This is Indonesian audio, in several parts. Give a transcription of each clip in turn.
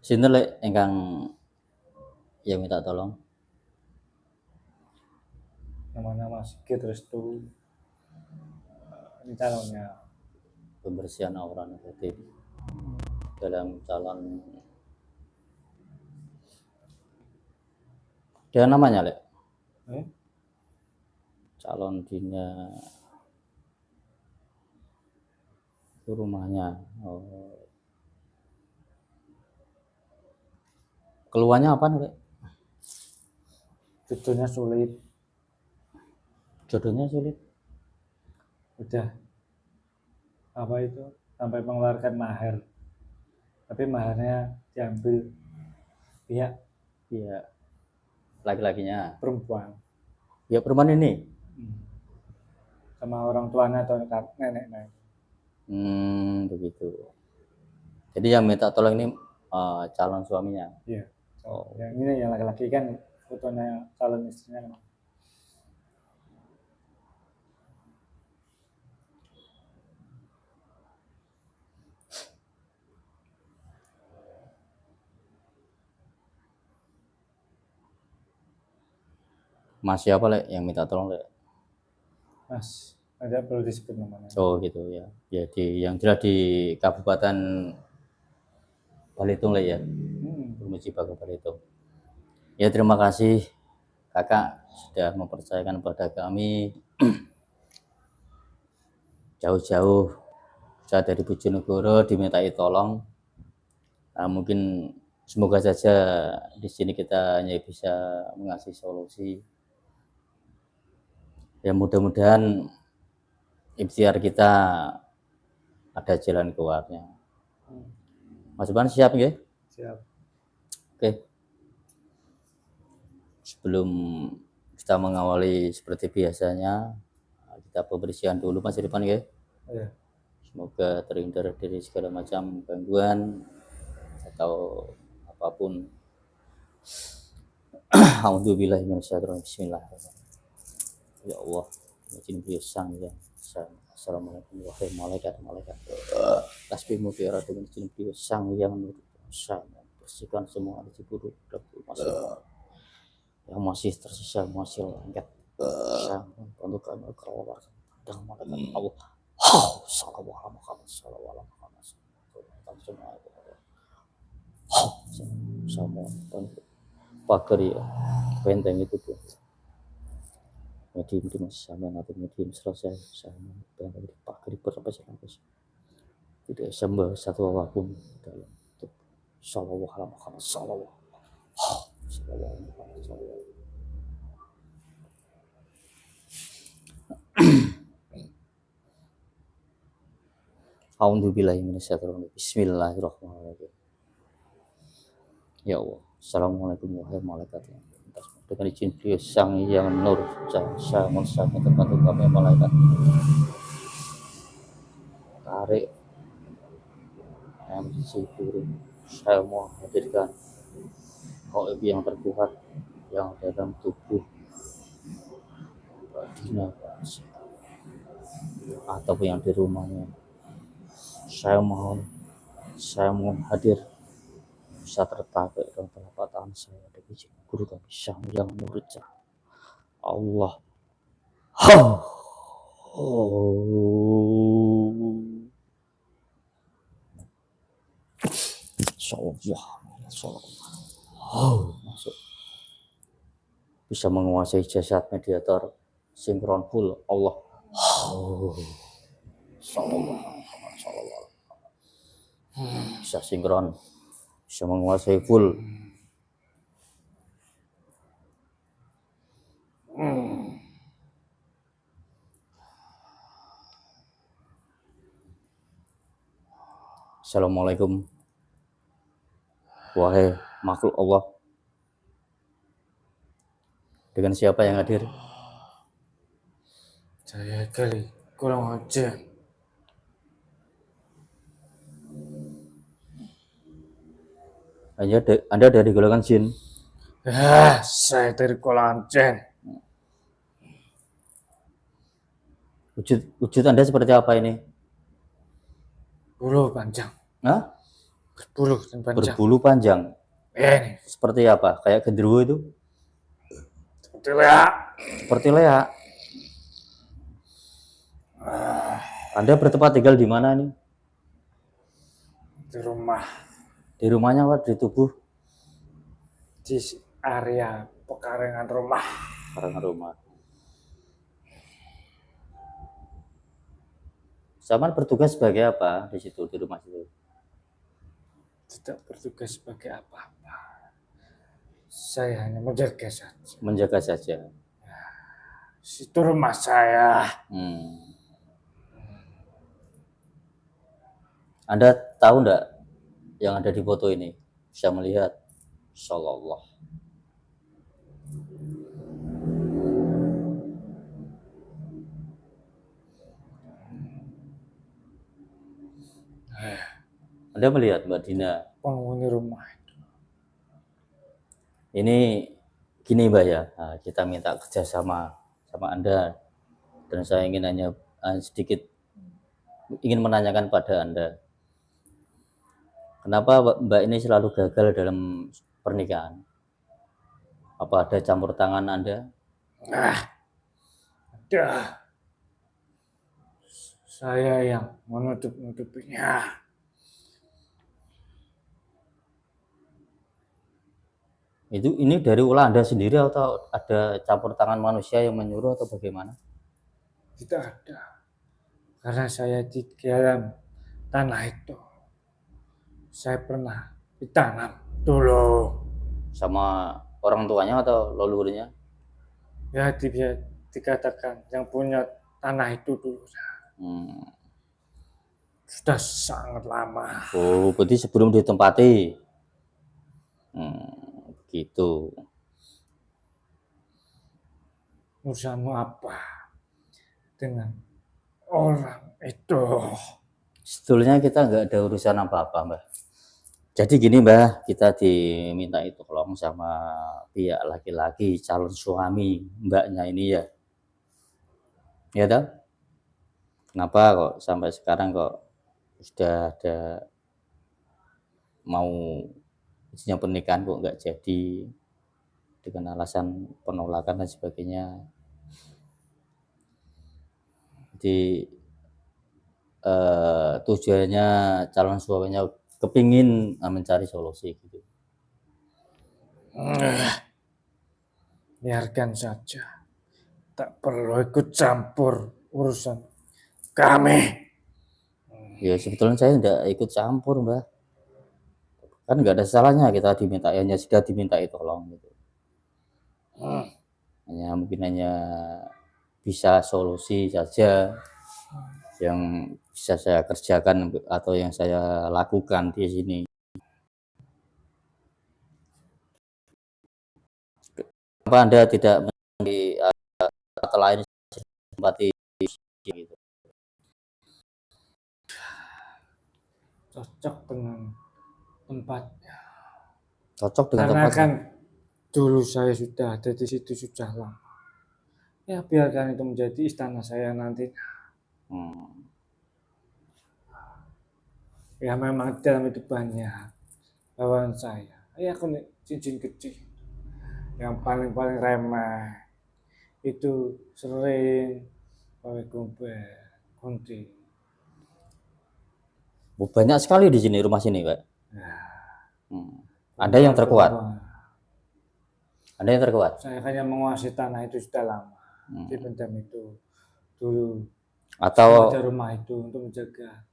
Sinten lek ingkang yang minta tolong? Namanya Mas Sigit Restu. Ini calonnya. Pembersihan aura negatif dalam calon. Dia namanya lek Eh? calon dina itu rumahnya. Oh. Keluarnya apa lek? Jodohnya sulit. Jodohnya sulit. Udah apa itu sampai mengeluarkan mahar, tapi maharnya diambil pihak Iya, laki-lakinya. perempuan. Ya perempuan ini. Sama orang tuanya atau nenek. Begitu. Jadi yang minta tolong ini calon suaminya. Iya. Oh. Yang ini yang laki-laki kan fotonya calon istrinya. Mas siapa lek yang minta tolong lek? Mas, ada perlu disebut namanya. Oh gitu ya. Jadi yang jelas di Kabupaten Balitung lek ya. Bermuji Bagus Balitung. Ya terima kasih kakak sudah mempercayakan kepada kami jauh-jauh saya dari Bojonegoro dimintai tolong. Mungkin semoga saja di sini kita hanya bisa mengasih solusi. Ya mudah-mudahan ikhtiar kita ada jalan keluarnya. Mas Iban siap ya? Siap. Oke. Sebelum kita mengawali seperti biasanya, kita pembersihan dulu Mas Irfan ya. Iya. Semoga terhindar dari segala macam gangguan atau apapun. Alhamdulillah bismillahirrahmanirrahim. Ya Allah, izin beliau sang ya. Assalamualaikum warahmatullahi wabarakatuh. Tasbihmu biar dengan izin beliau sang yang sang bersihkan semua isi buruk yang masih tersisa masih lengket. Sang untuk kami keluar dan malaikat Allah. Sallallahu alaihi wasallam. Pagar ya, benteng itu pun. Medium sama nanti medium selesai sama benteng di pagar berapa sih? Tidak sembah satu apapun dalam itu. Sallallahu alaihi wasallam. Bismillahirrahmanirrahim. Ya Allah, assalamualaikum warahmatullahi wabarakatuh. Dengan izin beliau sang yang nur jasa sama terbantu kami malaikat. Tarik MC turun. Saya mau hadirkan gaib yang terkuat yang dalam tubuh Dina ataupun yang di rumahnya. Saya mohon hadir bisa tertarik dalam telapak tangan saya dari izin guru kami sang yang nurja Allah. Masuk. Bisa menguasai jasad mediator sinkron full Allah. Bisa sinkron, bisa menguasai full. Assalamualaikum wahai makhluk Allah. Dengan siapa yang hadir? Saya kali kurang ajar. Anda dari golongan jin. Saya dari Kolancen. Wujud Anda seperti apa ini? Bulu panjang. Hah? Berbulu dan panjang. berbulu panjang. Ini Seperti apa? Kayak genderuwo itu? seperti leak. Seperti leak. Anda bertempat tinggal di mana nih? Di rumah, Di rumahnya apa? Di tubuh? di area pekarangan rumah. Karena rumah. Zaman bertugas sebagai apa di situ, di rumah situ? Tidak bertugas sebagai apa-apa. Saya hanya menjaga saja. Menjaga saja. Situ rumah saya. Anda tahu enggak yang ada di foto ini? Bisa melihat. Insyaallah. Anda melihat Mbak Dina? Penghuni rumah. Ini gini Mbak ya, nah, kita minta kerjasama sama Anda. Dan saya ingin hanya sedikit ingin menanyakan pada Anda. Kenapa Mbak ini selalu gagal dalam pernikahan? Apa ada campur tangan Anda? Ada. Saya yang menutup-nutupinya. Ini dari ulah Anda sendiri atau ada campur tangan manusia yang menyuruh atau bagaimana? Tidak ada. Karena saya di dalam tanah itu. Saya pernah ditanam dulu. Sama orang tuanya atau leluhurnya? Ya bisa dikatakan yang punya tanah itu dulu. Sudah sangat lama. Oh, berarti sebelum ditempati. Begitu. Urusanmu apa dengan orang itu? Sebetulnya kita nggak ada urusan apa-apa, Mbak. Jadi gini, Mbak, kita diminta itu tolong sama pihak laki-laki calon suami Mbaknya ini ya. Ya toh? Kenapa kok sampai sekarang kok sudah ada mau izinnya pernikahan kok nggak jadi dengan alasan penolakan dan sebagainya. Jadi tujuannya calon suaminya kepingin mencari solusi gitu. Biarkan saja. Tak perlu ikut campur urusan kami. Ya sebetulnya saya tidak ikut campur, Mbak. Kan nggak ada salahnya kita diminta, hanya sudah dimintai tolong gitu. Mungkin hanya bisa solusi saja yang bisa saya kerjakan atau yang saya lakukan di sini. Kenapa Anda tidak di kata lain tempati gitu? Cocok dengan tempatnya. Cocok dengan Karena tempatnya. kan dulu saya sudah ada di situ sudah lama. Ya biarkan itu menjadi istana saya nanti. Ya memang dalam itu banyak lawan saya. Ya aku cincin kecil yang paling remeh itu sering pakai gombel, kunti. Banyak sekali di sini rumah sini, Pak. Anda yang terkuat. Anda yang terkuat. Saya hanya menguasai tanah itu sudah lama. Di pendam itu dulu. Atau ada rumah itu untuk menjaga.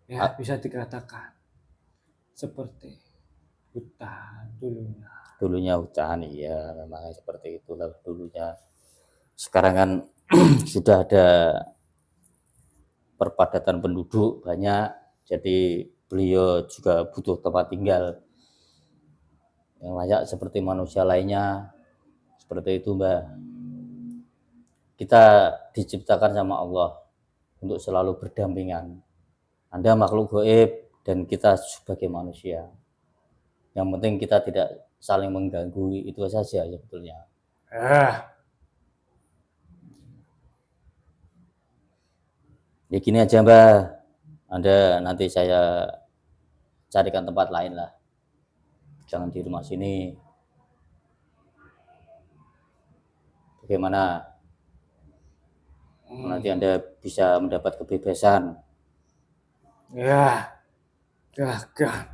Ya bisa dikatakan seperti hutan dulunya. Dulunya hutan, iya memang seperti itulah dulunya. Sekarang kan sudah ada perpadatan penduduk banyak, jadi beliau juga butuh tempat tinggal yang layak seperti manusia lainnya. Seperti itu, Mbak. Kita diciptakan sama Allah untuk selalu berdampingan. Anda makhluk gaib dan kita sebagai manusia. Yang penting kita tidak saling mengganggu, itu saja sebetulnya. Ya gini aja, Mbak. Anda nanti saya carikan tempat lain lah, jangan di rumah sini. Bagaimana nanti Anda bisa mendapat kebebasan? Ya, gagah.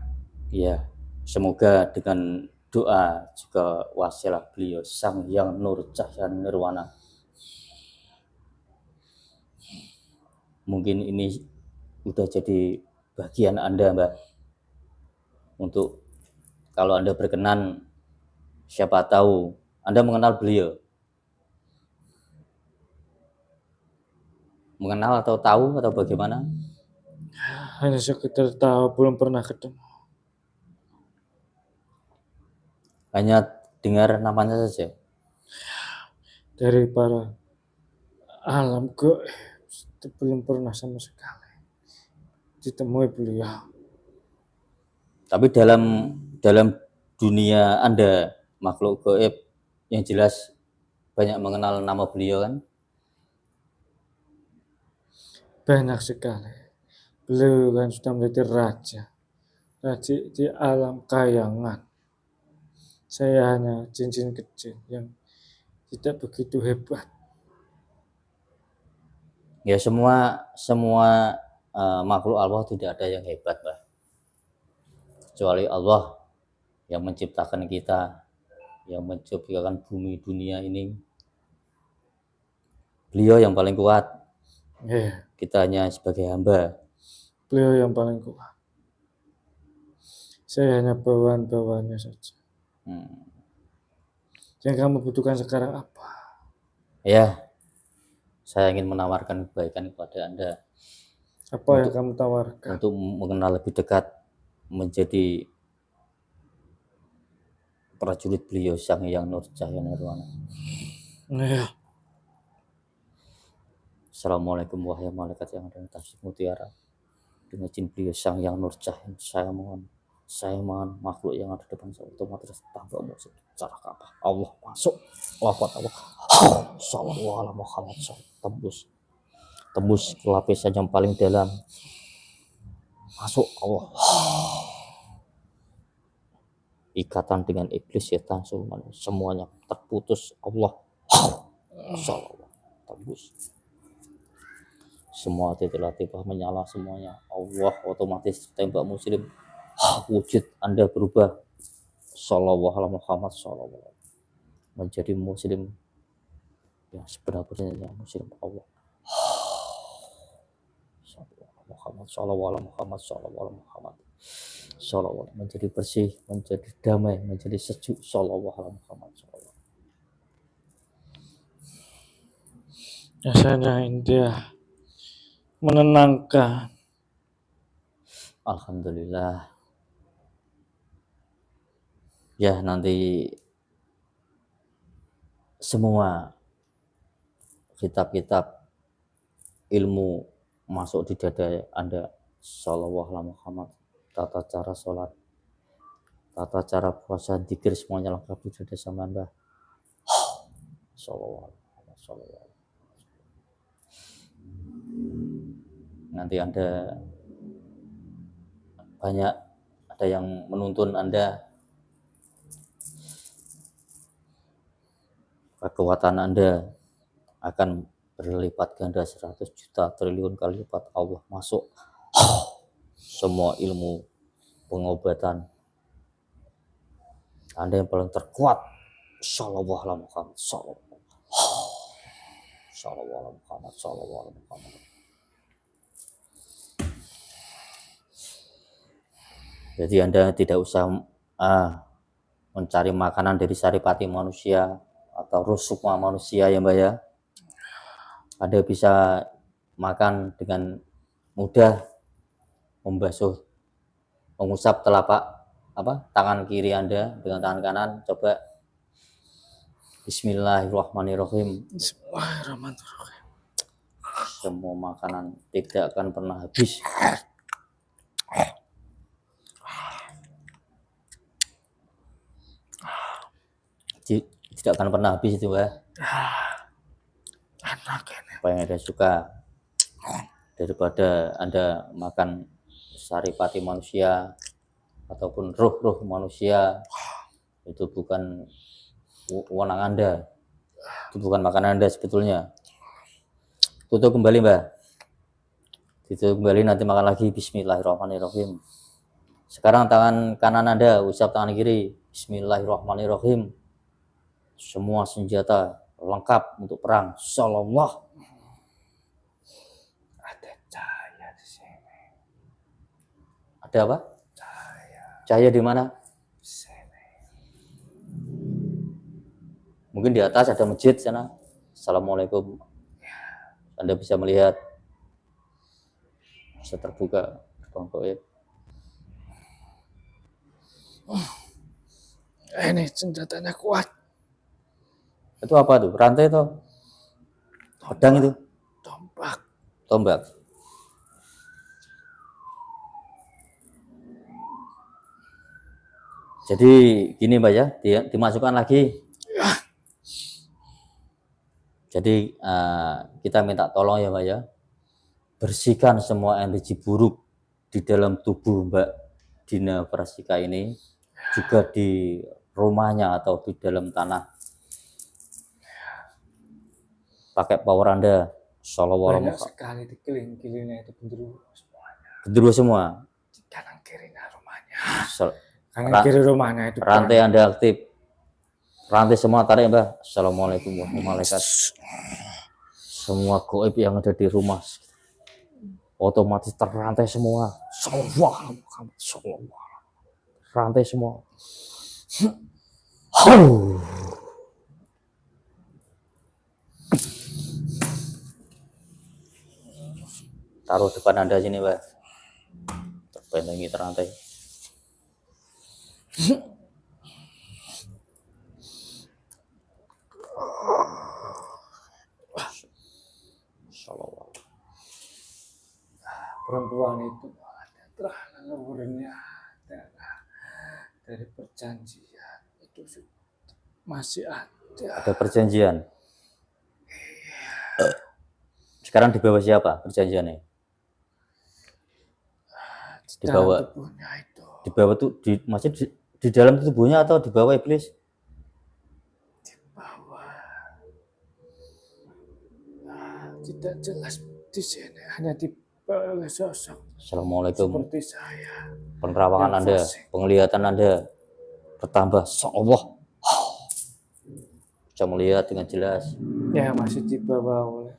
Ya, semoga dengan doa juga wasilah beliau Sang Hyang Nur Cahya Nirwana, mungkin ini udah jadi bagian Anda, Mbak, untuk kalau Anda berkenan, siapa tahu Anda mengenal beliau, mengenal atau tahu atau bagaimana? Hanya sekedar tahu, belum pernah ketemu. Hanya dengar namanya saja. Dari para alam gaib, belum pernah sama sekali ditemui beliau. Tapi dalam dunia Anda, makhluk gaib, yang jelas banyak mengenal nama beliau kan? Banyak sekali. Beliau kan sudah menjadi raja di alam kayangan. Saya hanya cincin kecil yang tidak begitu hebat. Ya semua makhluk Allah tidak ada yang hebat, Mbak. Kecuali Allah yang menciptakan kita, yang menciptakan bumi dunia ini. Beliau yang paling kuat. Ya, Kita hanya sebagai hamba. beliau yang paling kuat. Saya hanya bawahan-bawahannya saja. Yang kamu butuhkan sekarang apa? Ya, saya ingin menawarkan kebaikan kepada Anda. Apa yang kamu tawarkan? Untuk mengenal lebih dekat, menjadi prajurit beliau Sang Hyang Nur Cahya Nirwana. Ya. Assalamualaikum wahai malaikat yang ada di tasik mutiara. Dengan izin beliau Sang Hyang Nur Cahya, saya mohon makhluk yang ada di depan saya otomatis tanpa musuh. Cara apa? Allah masuk. Lafaz Allah. Sallallahu alaihi Muhammad. Tembus ke lapisan yang paling dalam. Masuk Allah. Ikatan dengan iblis, setan, semuanya terputus. Allah. Sallallahu tembus. Semua titik-titik menyala semuanya. Allah otomatis tembak muslim. Wujud Anda berubah. Sallallahu alaihi Muhammad sallallahu menjadi muslim yang sebenar-benarnya muslim Allah. Muhammad sallallahu menjadi bersih, menjadi damai, menjadi sejuk. Sallallahu alaihi Muhammad sallallahu. Rasanya indah, menenangkan. Alhamdulillah. Ya, nanti semua kitab-kitab ilmu masuk di dada Anda. Sallallahu alaihi Muhammad. Tata cara sholat, tata cara puasa, zikir, semuanya lengkap di dada sama Anda. Sallallahu alaihi Muhammad. Nanti Anda banyak ada yang menuntun Anda, kekuatan Anda akan berlipat ganda 100 juta triliun kali lipat. Allah masuk. Semua ilmu pengobatan Anda yang paling terkuat. Sallallahu alaihi Muhammad. Sallallahu alaihi Muhammad. Jadi Anda tidak usah mencari makanan dari saripati manusia atau rusuk manusia ya Mbak ya. Anda bisa makan dengan mudah, mengusap tangan kiri Anda dengan tangan kanan. Coba Bismillahirrahmanirrahim. Bismillahirrahmanirrahim. Semua makanan tidak akan pernah habis. Tidak akan pernah habis itu Mbak. Apa yang Anda suka, daripada Anda makan saripati manusia, ataupun roh-roh manusia itu bukan wewenang Anda, itu bukan makan Anda sebetulnya. Tutup kembali Mbak, ditutup kembali, nanti makan lagi. Bismillahirrahmanirrahim. Sekarang tangan kanan Anda usap tangan kiri. Bismillahirrahmanirrahim. Semua senjata lengkap untuk perang. Sallallahu. Ada cahaya di sini. Ada apa? Cahaya Cahaya di mana? di sini. Mungkin di atas ada masjid sana. Assalamualaikum. Anda bisa melihat, bisa terbuka gerbang gaib. Ini senjatanya kuat. Itu apa tuh? Rantai itu? Pedang itu? Tombak. Tombak. Jadi gini Mbak ya, dimasukkan lagi. Jadi kita minta tolong ya Mbak ya, bersihkan semua energi buruk di dalam tubuh Mbak Dina Prastika ini, juga di rumahnya atau di dalam tanah. Pakai power Anda. Banyak sekali di keliling-kelilingnya itu genderuwo semuanya. Genderuwo semua. Di kanan kirinya rumahnya. Kanan kiri rumahnya itu. Rantai Anda aktif. Rantai semua tarik Mbak. Assalamualaikum warahmatullahi wabarakatuh. Semua gaib yang ada di rumah otomatis terrantai semua. Rantai semua. Taruh depan Anda sini Mbak. Terbentengi terantai. Perempuan itu ada terang leluhurnya dari perjanjian itu masih ada. Ada perjanjian. Sekarang di bawah siapa perjanjiannya? Di bawah tubuhnya itu. Di bawah tuh masih di dalam tubuhnya atau di bawah iblis? Di bawah. Tidak jelas di sini, hanya di bawah sosok. Assalamualaikum. Seperti saya. Penerawangan Anda, penglihatan Anda bertambah. Allah. Bisa melihat dengan jelas. Ya, masih dibawa oleh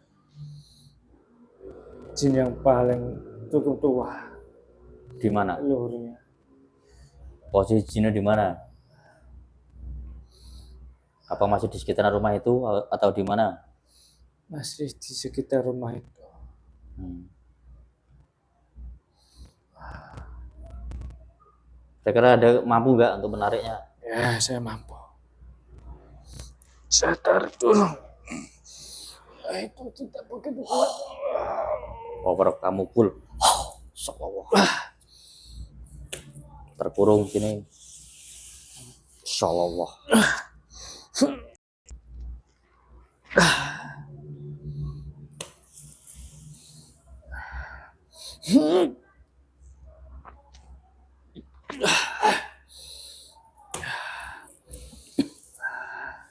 jin yang paling tua. Di mana? Leluhurnya. Posisi jinnya di mana? Apa masih di sekitar rumah itu atau di mana? Masih di sekitar rumah itu. Kira-kira ada mampu nggak untuk menariknya? Ya, saya mampu. Saya tarik dulu. Itu tidak begitu kuat. Power kamu full. Insyaallah. Terkurung sini. Insyaallah.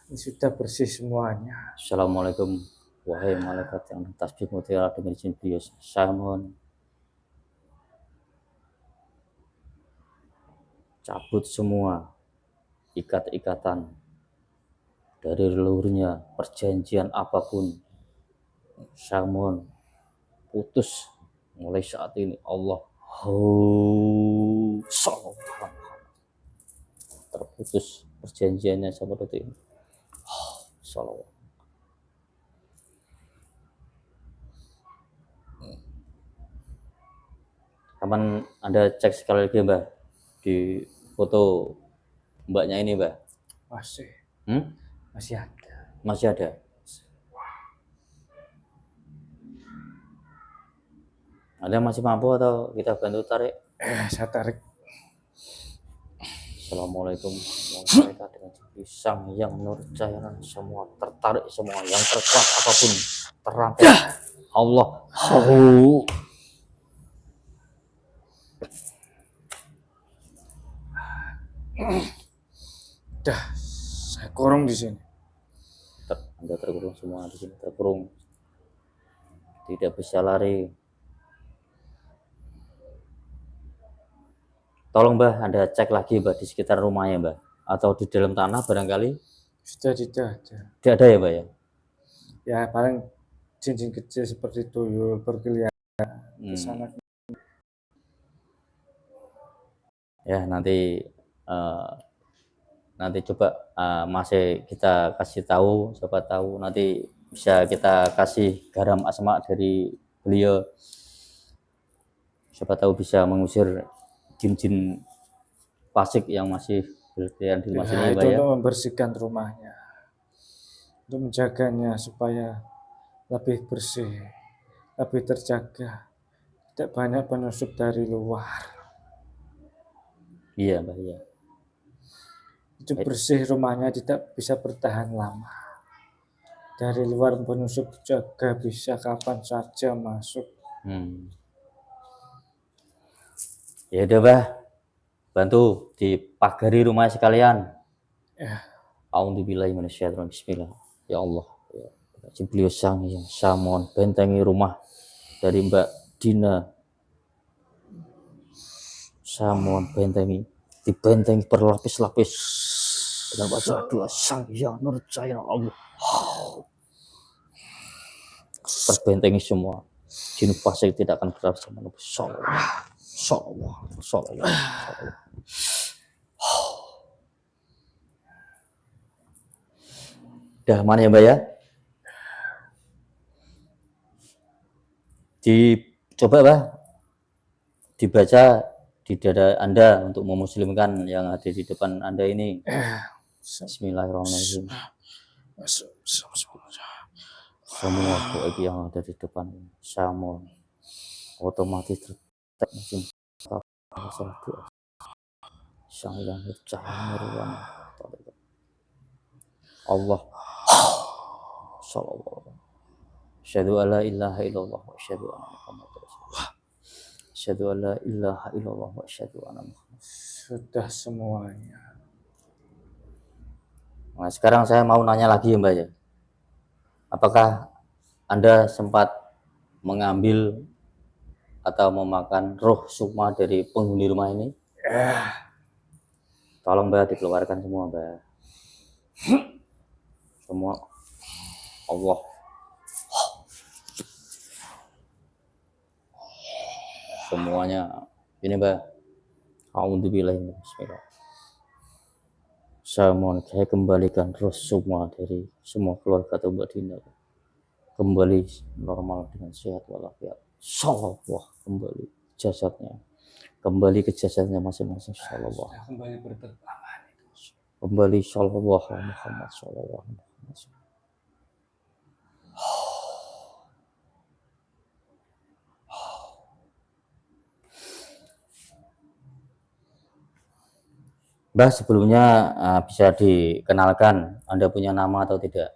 Ini sudah bersih semuanya. Assalamualaikum. Wahai malaikat yang tasbih mutiara dengan izin beliau, saya mohon cabut semua ikat-ikatan dari leluhurnya, perjanjian apapun. Saya mohon putus mulai saat ini. Allah terputus perjanjiannya seperti ini. Salawat. Kapan Anda cek sekali lagi Mbak di foto mbaknya ini Mbak? Masih. Masih ada. Masih ada. Anda masih mampu atau kita bantu tarik? Saya tarik. Assalamualaikum warahmatullahi wabarakatuh. Pisang yang nur cairan semua tertarik, semua yang terkuat apapun terangkat. Allah. Dah, saya kurung di sini. Anda terkurung semua di sini, terkurung, tidak bisa lari. Tolong Mbah, Anda cek lagi Mbah di sekitar rumahnya Mbah, atau di dalam tanah barangkali. Sudah tidak ada. Tidak ada ya Mbah ya? Ya paling cincin kecil seperti tuyul berkeliaran ke sana. Ya nanti coba masih kita kasih tahu, siapa tahu nanti bisa kita kasih garam asma dari beliau, siapa tahu bisa mengusir jin-jin fasik yang masih berkeliaran di rumah Ya, sini itu Mbah ya. untuk membersihkan rumahnya, untuk menjaganya supaya lebih bersih, lebih terjaga, tidak banyak penyusup dari luar. Iya Mbah ya. Itu bersih, rumahnya tidak bisa bertahan lama. Dari luar penyusup jaga bisa kapan saja masuk. Ya udah Mbah, bantu dipagari rumah sekalian. Ya, A'udzubillahi minasyaitonir bismillah. Ya Allah, ya beliau sang yang mohon bentengi rumah dari Mbak Dina. Saya mohon bentengi, dibentengi berlapis-lapis dengan baca doa sang yang nurjaya Allah. Terbentengi semua, jin fasik tidak akan bergerak sama Nabi Sallallahu. Dah mana ya Mbak ya? Dicoba Mbak, dibaca di dada Anda untuk memuslimkan yang ada di depan Anda ini. Bismillahirrahmanirrahim. Semua goib yang ada di depan Samuel otomatis tertek mesin masalah doa sang yang bercahaya nirwana Allah sallallahu. Asyhadu alla ilaha illallah wa asyhadu anna Muhammadar Rasulullah. Asyhadu alla ilaha illallah wa asyhadu anna Muhammad. sudah semuanya. Nah, sekarang saya mau nanya lagi ya Mbak ya. Apakah Anda sempat mengambil atau memakan roh sukma dari penghuni rumah ini? Tolong Mbak dikeluarkan semua Mbak. Semua Allah. Semuanya ini Mbak. A'udzubillahi minasyaitonir. Saya mohon saya kembalikan roh sukma dari semua keluarga atau Mbak Dina. Kembali normal dengan sehat walafiat. Insyaallah kembali jasadnya. Kembali ke jasadnya masing-masing insyaallah. Kembali berterbangan. Kembali insyaallah Muhammad sallallahu alaihi wasallam. Mbak sebelumnya bisa dikenalkan Anda punya nama atau tidak?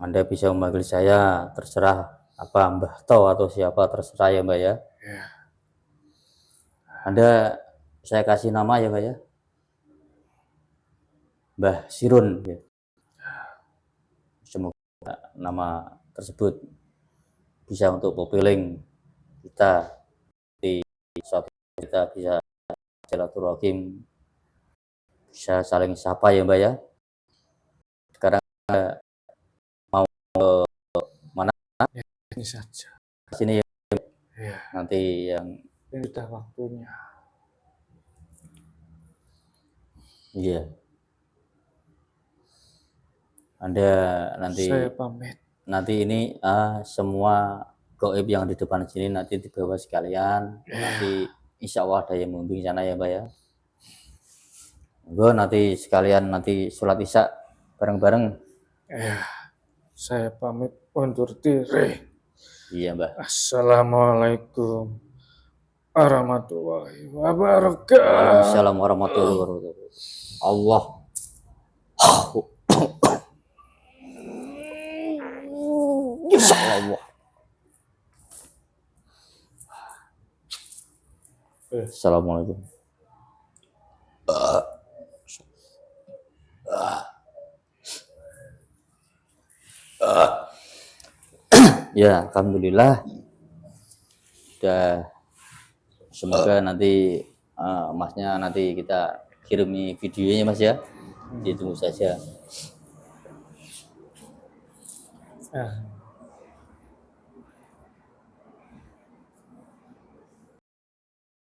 Anda bisa memanggil saya terserah apa Mbah To atau siapa terserah ya Mbak ya. Anda saya kasih nama ya Mbak ya. Mbah Sirun ya. Semoga nama tersebut bisa untuk populing kita di suatu kita bisa silaturahim, bisa saling sapa ya Mbak ya. Sekarang mau mana? Ini saja. Sini ya. Ya. Nanti yang ini sudah waktunya. Iya. Anda nanti Saya pamit. Nanti ini semua goib yang di depan sini nanti dibawa sekalian. Nanti insya Allah ada yang membimbing sana ya Mbak ya. Gue nanti sekalian nanti sholat isya bareng-bareng. Saya pamit undur diri. Iya Mbak. Assalamualaikum warahmatullahi wabarakatuh. Waalaikumsalam warahmatullahi wabarakatuh. Allah. Insya Allah. Assalamualaikum. Ya, alhamdulillah. Udah, semoga nanti masnya nanti kita kirimi videonya mas ya. Ditunggu saja.